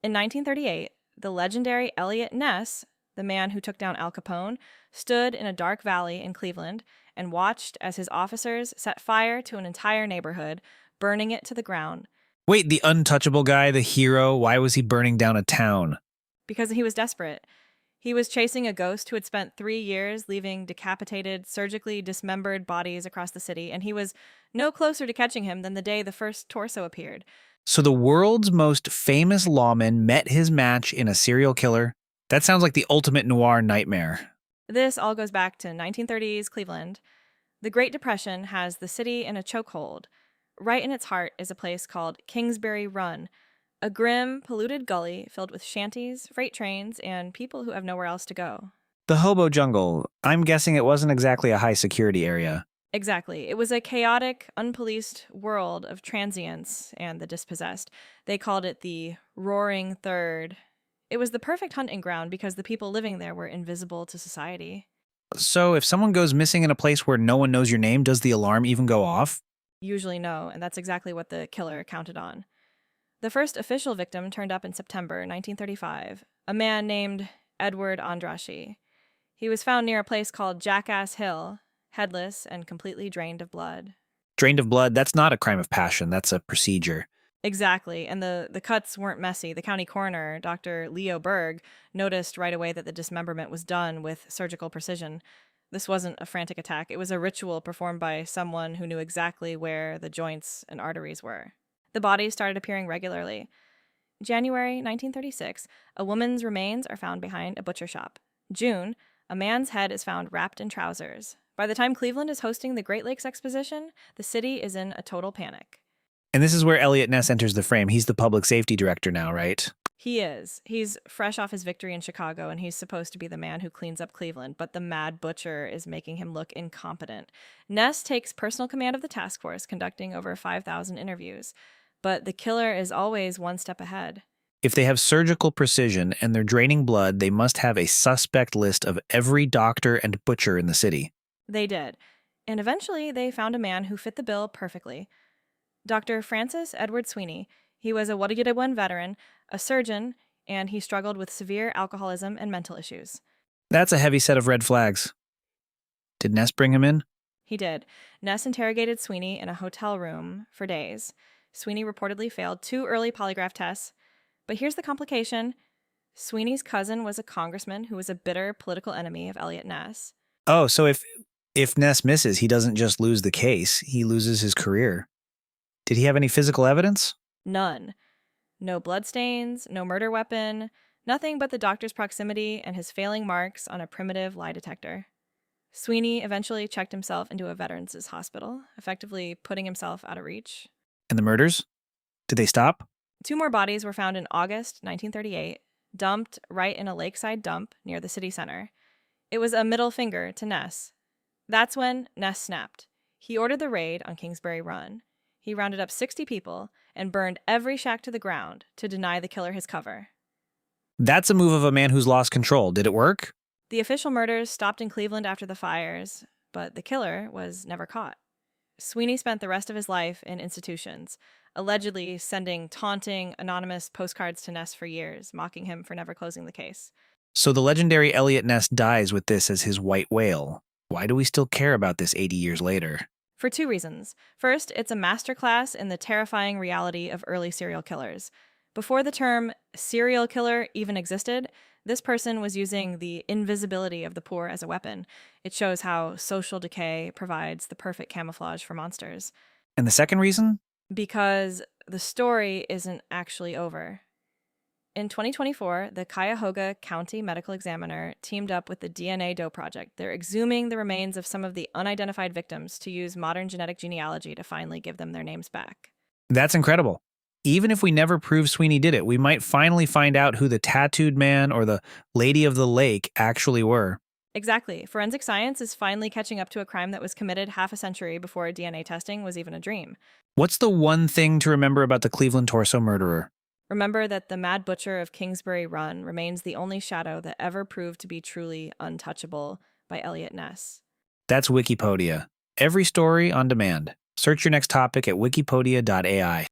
In 1938, the legendary Eliot Ness, the man who took down Al Capone, stood in a dark valley in Cleveland and watched as his officers set fire to an entire neighborhood, burning it to the ground Wait, the untouchable guy, the hero, why was he burning down a town? because he was desperate. He was chasing a ghost who had spent 3 years leaving decapitated, surgically dismembered bodies across the city, and he was no closer to catching him than the day the first torso appeared. So the world's most famous lawman met his match in a serial killer? That sounds like the ultimate noir nightmare. This all goes back to 1930s Cleveland. The Great Depression has the city in a chokehold. Right in its heart is a place called Kingsbury Run, a grim, polluted gully filled with shanties, freight trains, and people who have nowhere else to go. The hobo jungle. I'm guessing it wasn't exactly a high security area. Exactly. It was a chaotic, unpoliced world of transients and the dispossessed. They called it the Roaring Third. It was the perfect hunting ground because the people living there were invisible to society. So if someone goes missing in a place where no one knows your name, does the alarm even go off? Usually no, and that's exactly what the killer counted on. The first official victim turned up in September 1935, a man named Edward Andraschi. He was found near a place called Jackass Hill, headless and completely drained of blood. Drained of blood, that's not a crime of passion, that's a procedure. Exactly, and the cuts weren't messy. The county coroner, Dr. Leo Berg, noticed right away that the dismemberment was done with surgical precision. This wasn't a frantic attack, it was a ritual performed by someone who knew exactly where the joints and arteries were. The bodies started appearing regularly. January 1936, a woman's remains are found behind a butcher shop. June, a man's head is found wrapped in trousers. By the time Cleveland is hosting the Great Lakes Exposition, the city is in a total panic. And this is where Eliot Ness enters the frame. He's the public safety director now, right? He is. He's fresh off his victory in Chicago, and he's supposed to be the man who cleans up Cleveland, but the mad butcher is making him look incompetent. Ness takes personal command of the task force, conducting over 5,000 interviews. But the killer is always one step ahead. If they have surgical precision and they're draining blood, they must have a suspect list of every doctor and butcher in the city. They did. And eventually, they found a man who fit the bill perfectly. Dr. Francis Edward Sweeney. He was a Wadayudawan veteran, a surgeon, and he struggled with severe alcoholism and mental issues. That's a heavy set of red flags. Did Ness bring him in? He did. Ness interrogated Sweeney in a hotel room for days. Sweeney reportedly failed 2 early polygraph tests. But here's the complication. Sweeney's cousin was a congressman who was a bitter political enemy of Eliot Ness. Oh, so if Ness misses, he doesn't just lose the case, he loses his career. Did he have any physical evidence? None. No bloodstains, no murder weapon, nothing but the doctor's proximity and his failing marks on a primitive lie detector. Sweeney eventually checked himself into a veterans' hospital, effectively putting himself out of reach. And the murders? Did they stop? 2 more bodies were found in August 1938, dumped right in a lakeside dump near the city center. It was a middle finger to Ness. That's when Ness snapped. He ordered the raid on Kingsbury Run. He rounded up 60 people and burned every shack to the ground to deny the killer his cover. That's a move of a man who's lost control. Did it work? The official murders stopped in Cleveland after the fires, but the killer was never caught. Sweeney spent the rest of his life in institutions, allegedly sending taunting, anonymous postcards to Ness for years, mocking him for never closing the case. So the legendary Eliot Ness dies with this as his white whale. Why do we still care about this 80 years later? For 2 reasons. First, it's a masterclass in the terrifying reality of early serial killers. Before the term serial killer even existed, this person was using the invisibility of the poor as a weapon. It shows how social decay provides the perfect camouflage for monsters. And the second reason? Because the story isn't actually over. In 2024, the Cuyahoga County Medical Examiner teamed up with the DNA Doe Project. They're exhuming the remains of some of the unidentified victims to use modern genetic genealogy to finally give them their names back. That's incredible. Even if we never prove Sweeney did it, we might finally find out who the tattooed man or the lady of the lake actually were. Exactly. Forensic science is finally catching up to a crime that was committed half a century before DNA testing was even a dream. What's the one thing to remember about the Cleveland torso murderer? Remember that the Mad Butcher of Kingsbury Run remains the only shadow that ever proved to be truly untouchable by Eliot Ness. That's Wikipedia. Every story on demand. Search your next topic at wikipedia.ai.